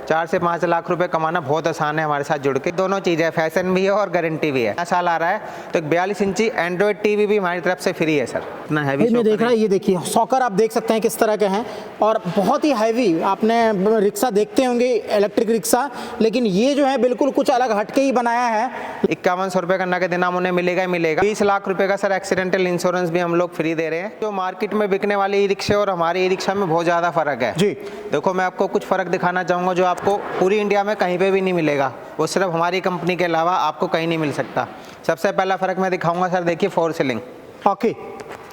4 से 5 लाख रुपए कमाना बहुत आसान है हमारे साथ जुड़ के। दोनों चीज़ें, फैशन भी है और गारंटी भी है। साल आ रहा है तो एक 42 इंची एंड्रॉयड टीवी भी हमारी तरफ से फ्री है सर। इतना हैवी मैं देख रहा है, ये देखिए सॉकर आप देख सकते हैं किस तरह के हैं और बहुत ही हैवी। आपने रिक्शा देखते होंगे इलेक्ट्रिक रिक्शा, लेकिन ये जो है बिल्कुल कुछ अलग हटके ही बनाया है। 5100 रुपये का नगद इनाम उन्हें मिलेगा ही मिलेगा। 20 लाख रुपए का सर एक्सीडेंटल इंश्योरेंस भी हम लोग फ्री दे रहे हैं। जो मार्केट में बिकने वाले ई रिक्शे और हमारे ई रिक्शा में बहुत ज़्यादा फर्क है जी। देखो मैं आपको कुछ फ़र्क दिखाना चाहूँगा जो आपको पूरी इंडिया में कहीं पे भी नहीं मिलेगा, वो सिर्फ हमारी कंपनी के अलावा आपको कहीं नहीं मिल सकता। सबसे पहला फ़र्क मैं दिखाऊंगा सर, देखिए 4 सीलिंग। ओके,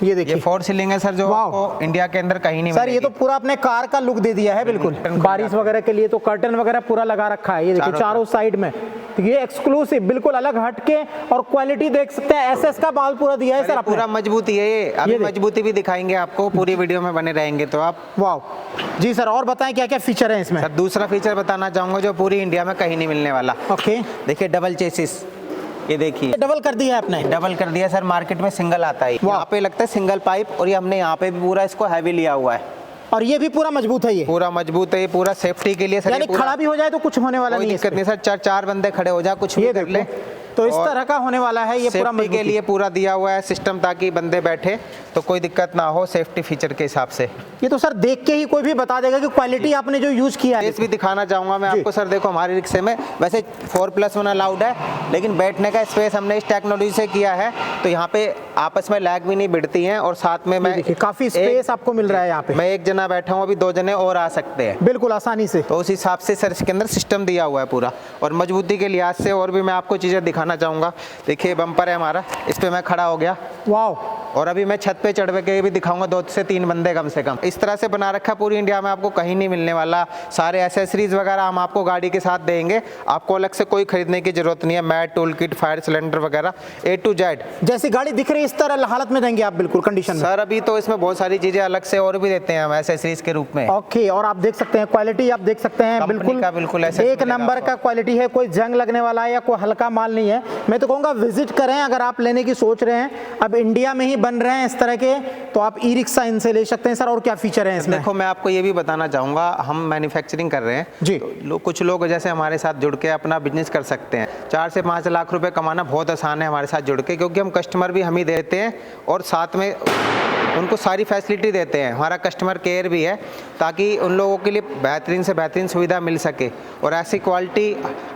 ये देखिए 4 सीलिंग है सर, जो आपको इंडिया के अंदर कहीं नहीं सर मिलेगी। ये तो पूरा अपने कार का लुक दे दिया है बिल्कुल। बारिश वगैरह के लिए तो कर्टन वगैरह पूरा लगा रखा है, ये देखिए चारों साइड में। तो ये एक्सक्लूसिव बिल्कुल अलग हटके, और क्वालिटी देख सकते हैं एसएस का माल पूरा दिया है सर आपने। पूरा मजबूती है ये। अभी मजबूती भी दिखाएंगे आपको, पूरी वीडियो में बने रहेंगे तो आप। वाह जी सर, और बताएं क्या क्या फीचर है इसमें। सर दूसरा फीचर बताना चाहूंगा जो पूरी इंडिया में कहीं नहीं मिलने वाला। ओके, देखिए डबल चेसिस, ये देखिए डबल कर दिया है आपने। डबल कर दिया सर, मार्केट में सिंगल आता है, यहाँ पे लगता है सिंगल पाइप, और ये हमने यहाँ पे भी पूरा इसको हैवी लिया हुआ है। और ये भी पूरा मजबूत है, ये पूरा मजबूत है, ये पूरा सेफ्टी के लिए सर। यानी खड़ा भी हो जाए तो कुछ होने वाला नहीं है, दिक्कत नहीं सर। चार बंदे खड़े हो जाए कुछ भी कर ले तो इस तरह का होने वाला है। ये पूरा सेफ्टी के लिए पूरा दिया हुआ है सिस्टम, ताकि बंदे बैठे तो कोई दिक्कत ना हो सेफ्टी फीचर के हिसाब से। ये तो सर देख के ही कोई भी बता देगा कि क्वालिटी आपने जो यूज किया है। स्पेस भी दिखाना चाहूंगा मैं आपको सर। देखो हमारे रिक्शे में वैसे 4+1 अलाउड है, लेकिन बैठने का स्पेस हमने इस टेक्नोलॉजी से किया है, तो यहाँ पे आपस में लैग भी नहीं भिड़ती हैं, और साथ में मैं काफी स्पेस आपको मिल रहा है यहाँ पे। मैं एक जना बैठा हूँ, अभी 2 जने और आ सकते हैं बिल्कुल आसानी से। तो उस हिसाब से सर इसके अंदर सिस्टम दिया हुआ है पूरा। और मजबूती के लिहाज से और भी मैं आपको चीज़ें दिखाना चाहूँगा। देखिए बम्पर है हमारा, इस पे मैं खड़ा हो गया। वाह। और अभी मैं छत पे चढ़ के भी दिखाऊंगा, 2 से 3 बंदे कम से कम। इस तरह से बना रखा पूरी इंडिया में, आपको कहीं नहीं मिलने वाला। सारे एसेसरीज वगैरह हम आपको गाड़ी के साथ देंगे, आपको अलग से कोई खरीदने की जरूरत नहीं है। Mat, tool kit, fire cylinder वगैरह A to Z जैसी गाड़ी दिख रही है इस तरह हालत में देंगे आप, बिल्कुल कंडीशन में। सर अभी तो इसमें बहुत सारी चीजें अलग से और भी देते हैं हम एसेसरीज के रूप में। ओके, और आप देख सकते हैं क्वालिटी, आप देख सकते हैं बिल्कुल एक नंबर का क्वालिटी है। कोई जंग लगने वाला है या कोई हल्का माल नहीं है। मैं तो कहूँगा विजिट करें अगर आप लेने की सोच रहे हैं। अब इंडिया में ही बन रहे हैं इस तरह के, तो आप ई रिक्शा इनसे ले सकते हैं सर। और क्या फीचर है इसमें? देखो मैं आपको ये भी बताना चाहूँगा, हम मैन्युफैक्चरिंग कर रहे हैं जी। तो कुछ लोग जैसे हमारे साथ जुड़ के अपना बिजनेस कर सकते हैं। 4 से 5 लाख रुपए कमाना बहुत आसान है हमारे साथ जुड़ के, क्योंकि हम कस्टमर भी हम ही देते हैं और साथ में उनको सारी फैसिलिटी देते हैं। हमारा कस्टमर केयर भी है, ताकि उन लोगों के लिए बेहतरीन से बेहतरीन सुविधा मिल सके, और ऐसी क्वालिटी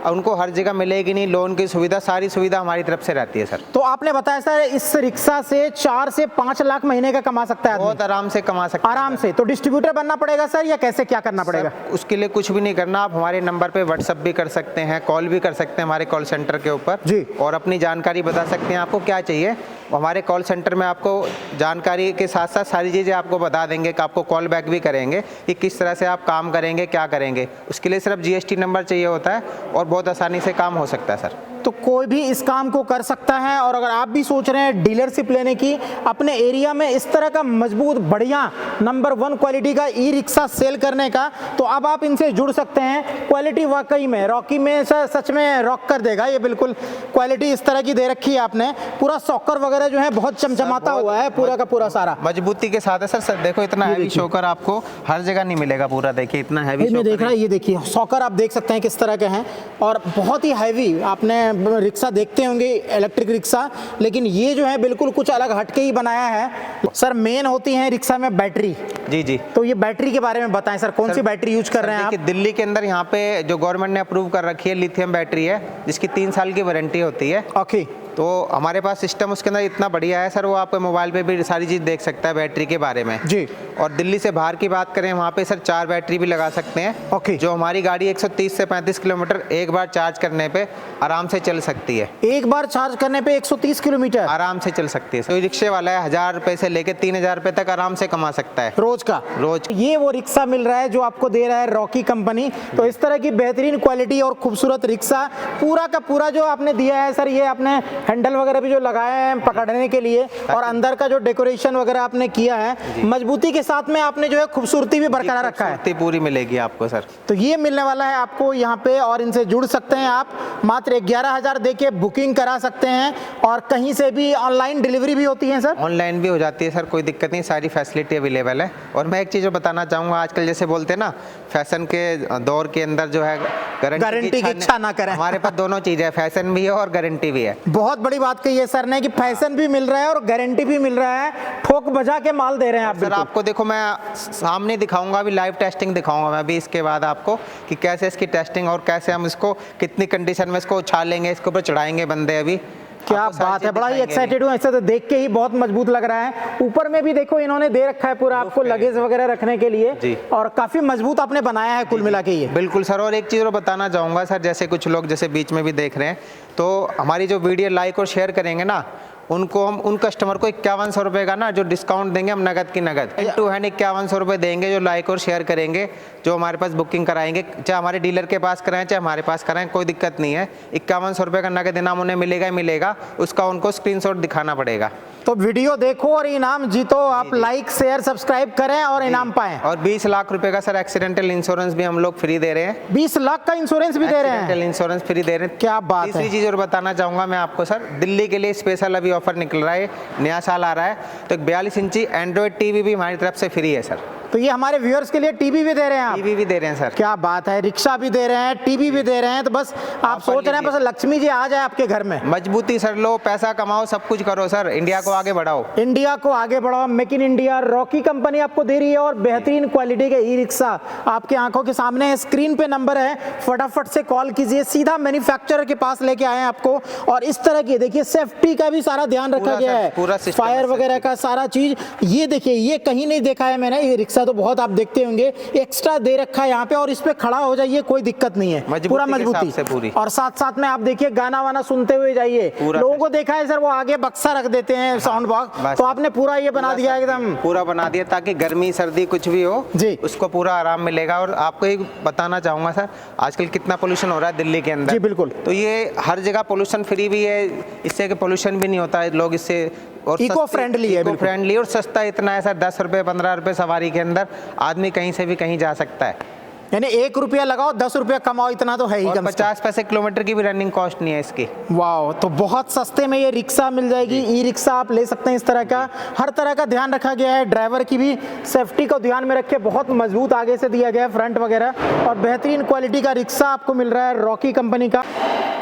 उनको हर जगह मिलेगी नहीं। लोन की सुविधा, सारी सुविधा हमारी तरफ से रहती है सर। तो आपने बताया सर इस रिक्शा से 4 से 5 लाख महीने का कमा सकता है, बहुत आराम से कमा सकता है। आराम से। तो डिस्ट्रीब्यूटर बनना पड़ेगा सर, या कैसे क्या करना पड़ेगा? उसके लिए कुछ भी नहीं करना, आप हमारे नंबर पे व्हाट्सअप भी कर सकते हैं, कॉल भी कर सकते हैं हमारे कॉल सेंटर के ऊपर जी, और अपनी जानकारी बता सकते हैं आपको क्या चाहिए। हमारे कॉल सेंटर में आपको जानकारी के साथ साथ सारी चीज़ें आपको बता देंगे, कि आपको कॉल बैक भी करेंगे कि किस तरह से आप काम करेंगे, क्या करेंगे। उसके लिए सिर्फ GST नंबर चाहिए होता है और बहुत आसानी से काम हो सकता है सर। तो कोई भी इस काम को कर सकता है। और अगर आप भी सोच रहे हैं डीलरशिप लेने की, अपने एरिया में इस तरह का मजबूत बढ़िया नंबर 1 क्वालिटी का ई रिक्शा सेल करने का, तो अब आप इनसे जुड़ सकते हैं। क्वालिटी वाकई में रॉकी में सच में रॉक कर देगा। ये बिल्कुल क्वालिटी इस तरह की दे रखी है आपने। पूरा शॉकर वगैरह जो है बहुत चमचमाता हुआ है, पूरा का पूरा सारा मजबूती के साथ है सर। देखो इतना हैवी शॉकर आपको हर जगह नहीं मिलेगा पूरा। देखिए इतना हैवी मैं देख रहा है, ये देखिए शॉकर आप देख सकते हैं किस तरह के हैं, और बहुत ही हैवी। आपने रिक्शा देखते होंगे इलेक्ट्रिक रिक्शा, लेकिन ये जो है बिल्कुल कुछ अलग हटके ही बनाया है सर। मेन होती है रिक्शा में बैटरी। जी जी। तो ये बैटरी के बारे में बताएं सर, कौन सी बैटरी यूज कर रहे हैं आप? दिल्ली के अंदर यहाँ पे जो गवर्नमेंट ने अप्रूव कर रखी है लिथियम बैटरी है, जिसकी 3 साल की वारंटी होती है। ओके। तो हमारे पास सिस्टम उसके अंदर इतना बढ़िया है सर, वो आपके मोबाइल पे भी सारी चीज़ देख सकता है बैटरी के बारे में जी। और दिल्ली से बाहर की बात करें, वहाँ पे सर 4 बैटरी भी लगा सकते हैं। ओके। जो हमारी गाड़ी 130 से 35 किलोमीटर एक बार चार्ज करने पे आराम से चल सकती है। एक बार चार्ज करने पे 130 किलोमीटर आराम से चल सकती है। तो रिक्शे वाला है 1000 रुपए से लेके 3000 रुपए तक आराम से कमा सकता है रोज का। रोज। ये वो रिक्शा मिल रहा है जो आपको दे रहा है रॉकी कंपनी। तो इस तरह की बेहतरीन क्वालिटी और खूबसूरत रिक्शा पूरा का पूरा जो आपने दिया है सर, ये आपने हैंडल वगैरह भी जो लगाए हैं पकड़ने के लिए, और अंदर का जो डेकोरेशन वगैरह आपने किया है, मजबूती के साथ में आपने जो है खूबसूरती भी बरकरार रखा है। पूरी मिलेगी आपको सर। तो ये मिलने वाला है आपको यहाँ पे, और इनसे जुड़ सकते हैं आप। मात्र 11,000 देके बुकिंग करा सकते हैं, और कहीं से भी ऑनलाइन डिलीवरी भी होती है सर? ऑनलाइन भी हो जाती है सर, कोई दिक्कत नहीं, सारी फैसिलिटी अवेलेबल है। और मैं एक चीज़ बताना चाहूँगा, आजकल जैसे बोलते हैं ना, फैशन के दौर के अंदर जो है गारंटी की इच्छा ना करें। हमारे पास दोनों चीज़ है, फैशन भी है और गारंटी भी है। बहुत बड़ी बात कही है सर ने कि फैशन भी मिल रहा है और गारंटी भी मिल रहा है, ठोक बजा के माल दे रहे हैं आप। सर आपको देखो मैं सामने दिखाऊंगा, अभी लाइव टेस्टिंग दिखाऊंगा मैं अभी इसके बाद आपको कि कैसे इसकी टेस्टिंग और कैसे हम इसको कितनी कंडीशन में इसको उछालेंगे, इसके ऊपर चढ़ाएंगे बंदे। अभी क्या बात है, बड़ा ही एक्साइटेड हूँ, ऐसे तो देख के ही बहुत मजबूत लग रहा है। ऊपर में भी देखो इन्होंने दे रखा है पूरा आपको लगेज वगैरह रखने के लिए, और काफी मजबूत आपने बनाया है कुल मिला के ये। बिल्कुल सर, और एक चीज़ और बताना चाहूँगा सर, जैसे कुछ लोग जैसे बीच में भी देख रहे हैं, तो हमारी जो वीडियो लाइक और शेयर करेंगे ना, उनको हम उन कस्टमर को 5100 रुपये का ना जो डिस्काउंट देंगे हम नगद की नगद, टू हैंड 5100 रुपये देंगे जो लाइक और शेयर करेंगे, जो हमारे पास बुकिंग कराएंगे, चाहे हमारे डीलर के पास कराएं चाहे हमारे पास कराएं, कोई दिक्कत नहीं है। 5100 रुपये का नगद इनाम उन्हें मिलेगा ही मिलेगा, उसका उनको स्क्रीनशॉट दिखाना पड़ेगा। तो वीडियो देखो और इनाम जीतो, आप लाइक शेयर सब्सक्राइब करें और इनाम पाएं। और 20 लाख रुपए का सर एक्सीडेंटल इंश्योरेंस भी हम लोग फ्री दे रहे हैं। 20 लाख का इंश्योरेंस भी दे रहे हैं? एक्सीडेंटल इंश्योरेंस फ्री दे रहे हैं। क्या बात है। तीसरी चीज़ और बताना चाहूँगा मैं आपको सर, दिल्ली के लिए स्पेशल अभी ऑफर निकल रहा है, नया साल आ रहा है, तो 42 इंची एंड्रॉयड टीवी भी हमारी तरफ से फ्री है सर। तो ये हमारे व्यूअर्स के लिए टीवी भी दे रहे हैं आप? टीवी भी दे रहे हैं सर। क्या बात है, रिक्शा भी दे रहे हैं, टीवी भी दे रहे हैं, तो बस आप सोच रहे हैं बस लक्ष्मी जी आ जाए आपके घर में। मजबूती सर लो, पैसा कमाओ, सब कुछ करो सर, इंडिया को आगे बढ़ाओ। इंडिया को आगे बढ़ाओ, make in India Rocky company आपको दे रही है, और बेहतरीन क्वालिटी के ई रिक्शा आपके आंखों के सामने है। स्क्रीन पे नंबर है, फटाफट से कॉल कीजिए, सीधा मैन्युफैक्चरर के पास लेके आए आपको। और इस तरह की देखिए सेफ्टी का भी सारा ध्यान रखा गया है, पूरा फायर वगैरह का सारा चीज। ये देखिए, ये कहीं नहीं देखा है मैंने, ये रिक्शा तो बहुत आप देखते होंगे, एक्स्ट्रा दे रखा है यहाँ पे, और इस पे खड़ा हो जाइए कोई दिक्कत नहीं है, पूरा मजबूती से पूरी। और साथ साथ में आप देखिए गाना वाना सुनते हुए जाइए। लोगों को देखा है सर वो आगे बक्सा रख देते हैं साउंड बॉक्स, तो आपने पूरा ये बना दिया एकदम, पूरा बना दिया ताकि गर्मी सर्दी कुछ भी हो जी उसको पूरा आराम मिलेगा। और आपको एक बताना चाहूंगा सर, आजकल कितना पोल्यूशन हो रहा है दिल्ली के अंदर। जी बिल्कुल, तो ये हर जगह पोल्यूशन फ्री भी है, इससे पोल्यूशन भी नहीं होता है, लोग इससे और इको फ्रेंडली है, इको फ्रेंडली और सस्ता इतना है सर, 10 रुपये 15 रुपये सवारी के अंदर आदमी कहीं से भी कहीं जा सकता है। यानी 1 रुपया लगाओ 10 रुपया कमाओ, इतना तो है ही। 50 पैसे किलोमीटर की भी रनिंग कॉस्ट नहीं है इसकी। वाह, तो बहुत सस्ते में ये रिक्शा मिल जाएगी, ई रिक्शा आप ले सकते हैं। इस तरह का हर तरह का ध्यान रखा गया है, ड्राइवर की भी सेफ्टी को ध्यान में रखे, बहुत मजबूत आगे से दिया गया है फ्रंट वगैरह, और बेहतरीन क्वालिटी का रिक्शा आपको मिल रहा है रॉकी कंपनी का।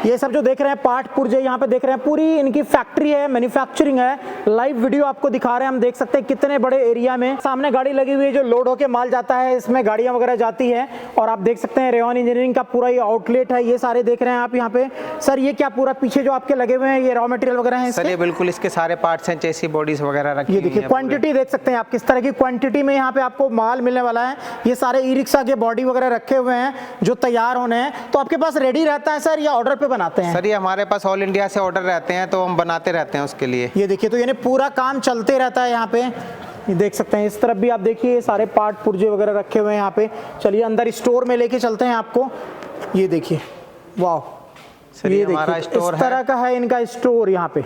ये सब जो देख रहे हैं पार्ट पुर्जे यहाँ पे देख रहे हैं, पूरी इनकी फैक्ट्री है, मैन्युफैक्चरिंग है। लाइव वीडियो आपको दिखा रहे हैं, हम देख सकते हैं कितने बड़े एरिया में सामने गाड़ी लगी हुई है, जो लोड होके माल जाता है, इसमें गाड़ियां वगैरह जाती है। और आप देख सकते हैं रेयन इंजीनियरिंग का पूरा ये आउटलेट है, ये सारे देख रहे हैं आप यहाँ पे। सर ये क्या पूरा पीछे जो आपके लगे हुए हैं ये रॉ मटेरियल वगैरह है सर? ये बिल्कुल इसके सारे पार्ट्स हैं, चेसी बॉडीज वगैरह रखी। ये देखिए क्वांटिटी देख सकते हैं आप, किस तरह की क्वांटिटी में यहाँ पे आपको माल मिलने वाला है। ये सारे ई रिक्शा के बॉडी वगैरह रखे हुए हैं जो तैयार होने हैं। तो आपके पास रेडी रहता है सर या ऑर्डर पे बनाते हैं? सर ये हमारे पास ऑल इंडिया से ऑर्डर रहते हैं, तो हम बनाते रहते हैं उसके लिए। ये देखिए, तो यानी पूरा काम चलते रहता है यहाँ पे। ये देख सकते हैं, इस तरफ भी आप देखिए सारे पार्ट पुर्जे वगैरह रखे हुए हैं यहाँ पे। चलिए अंदर स्टोर में लेके चलते हैं आपको। ये देखिए, वाह, ये देखिए इस तरह का है इनका स्टोर यहाँ पे।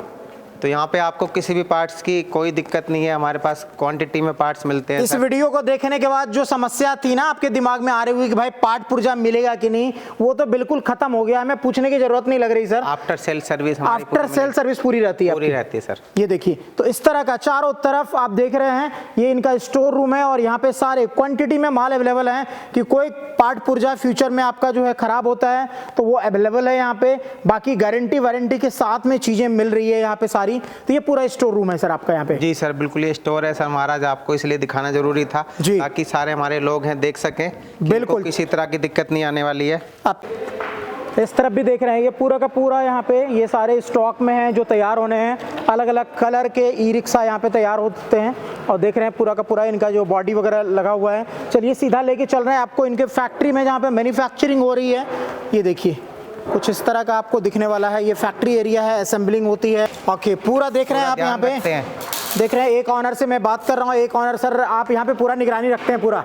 तो यहाँ पे आपको किसी भी पार्ट्स की कोई दिक्कत नहीं है, हमारे पास क्वांटिटी में पार्ट्स मिलते हैं। इस वीडियो को देखने के बाद जो समस्या थी ना आपके दिमाग में आ रही हुई कि भाई पार्ट पुर्जा मिलेगा कि नहीं, वो तो बिल्कुल खत्म हो गया, हमें पूछने की जरूरत नहीं लग रही sir. After sale service, after sale service पूरी रहती है, पूरी रहती है सर। ये देखिए, तो इस तरह का चारों तरफ आप देख रहे हैं, ये इनका स्टोर रूम है, और यहाँ पे सारे क्वांटिटी में माल अवेलेबल है कि कोई पार्ट पुर्जा फ्यूचर में आपका जो है खराब होता है तो वो अवेलेबल है यहाँ पे। बाकी गारंटी वारंटी के साथ में चीजें मिल रही है यहाँ पे सारी। तो ये पूरा स्टोर रूम है सर आपका यहाँ पे? जी सर बिल्कुल, ये स्टोर है सर महाराज, आपको इसलिए दिखाना जरूरी था ताकि सारे हमारे लोग हैं देख सकें, बिल्कुल किसी तरह की दिक्कत नहीं आने वाली है। आप इस तरफ भी देख रहे हैं, ये पूरा का पूरा यहाँ पे ये सारे स्टॉक में हैं जो तैयार होने हैं। अलग अलग कलर के ई रिक्शा यहाँ पे तैयार होते हैं, और देख रहे हैं पूरा का पूरा इनका जो बॉडी वगैरह लगा हुआ है। चलिए सीधा लेके चल रहे हैं आपको इनके फैक्ट्री में जहाँ पे मैन्युफैक्चरिंग हो रही है। ये देखिए कुछ इस तरह का आपको दिखने वाला है, ये फैक्ट्री एरिया है, असेंबलिंग होती है। ओके, पूरा देख रहे हैं आप यहाँ पे, देख रहे हैं। एक ऑनर से मैं बात कर रहा हूँ, एक ऑनर सर आप यहाँ पे पूरा निगरानी रखते हैं पूरा?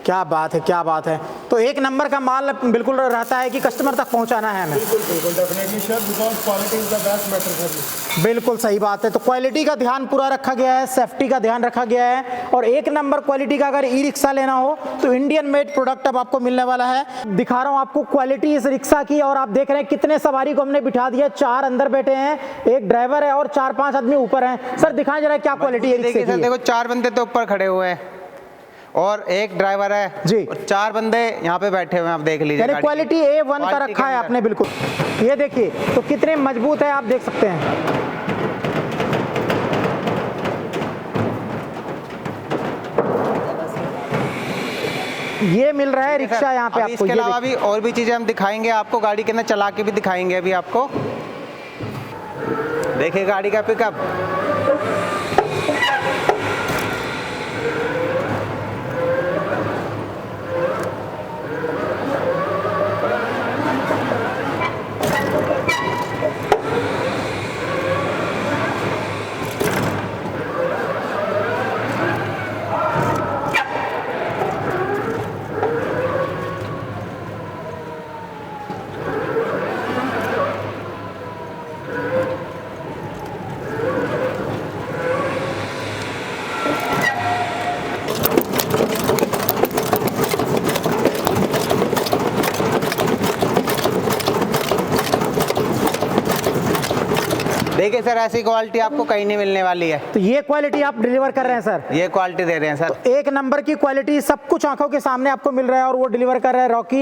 क्या बात है, क्या बात है। तो एक नंबर का माल बिल्कुल रहता है कि कस्टमर तक पहुंचाना है हमें? बिल्कुल definitely sir, because quality is the best matter sir. बिल्कुल सही बात है। तो क्वालिटी का ध्यान पूरा रखा गया है, सेफ्टी का ध्यान रखा गया है, और एक नंबर क्वालिटी का अगर ई रिक्शा लेना हो तो इंडियन मेड प्रोडक्ट अब आपको मिलने वाला है। दिखा रहा हूँ आपको क्वालिटी इस रिक्शा की, और आप देख रहे हैं कितने सवारी को हमने बिठा दिया। 4 अंदर बैठे हैं, एक ड्राइवर है और 4-5 आदमी ऊपर हैं। सर दिखाएं जरा क्या क्वालिटी है रिक्शे की। देखो 4 बंदे तो ऊपर खड़े हुए हैं, और एक ड्राइवर है जी। और 4 बंदे यहाँ पे बैठे हुए हैं, आप देख लीजिए। यानी गाड़ी की। क्वालिटी A1 का क्वालिटी रखा के है अंदर। आपने बिल्कुल। ये देखिए तो कितने मजबूत है, आप देख सकते हैं। ये मिल रहा है रिक्शा यहाँ पे अभी आपको। इसके ये अलावा भी और भी चीज़ें हम दिखाएंगे आपको, गाड़ी के अंदर चला के भी दिखाएंगे अभी आपको। देखिए गाड़ी का पिकअप, देखिए सर ऐसी क्वालिटी आपको कहीं नहीं मिलने वाली है। तो ये क्वालिटी आप डिलीवर कर रहे हैं सर? ये क्वालिटी दे रहे हैं सर। एक नंबर की क्वालिटी, सब कुछ आंखों के सामने आपको मिल रहा है और वो डिलीवर कर रहा है रॉकी।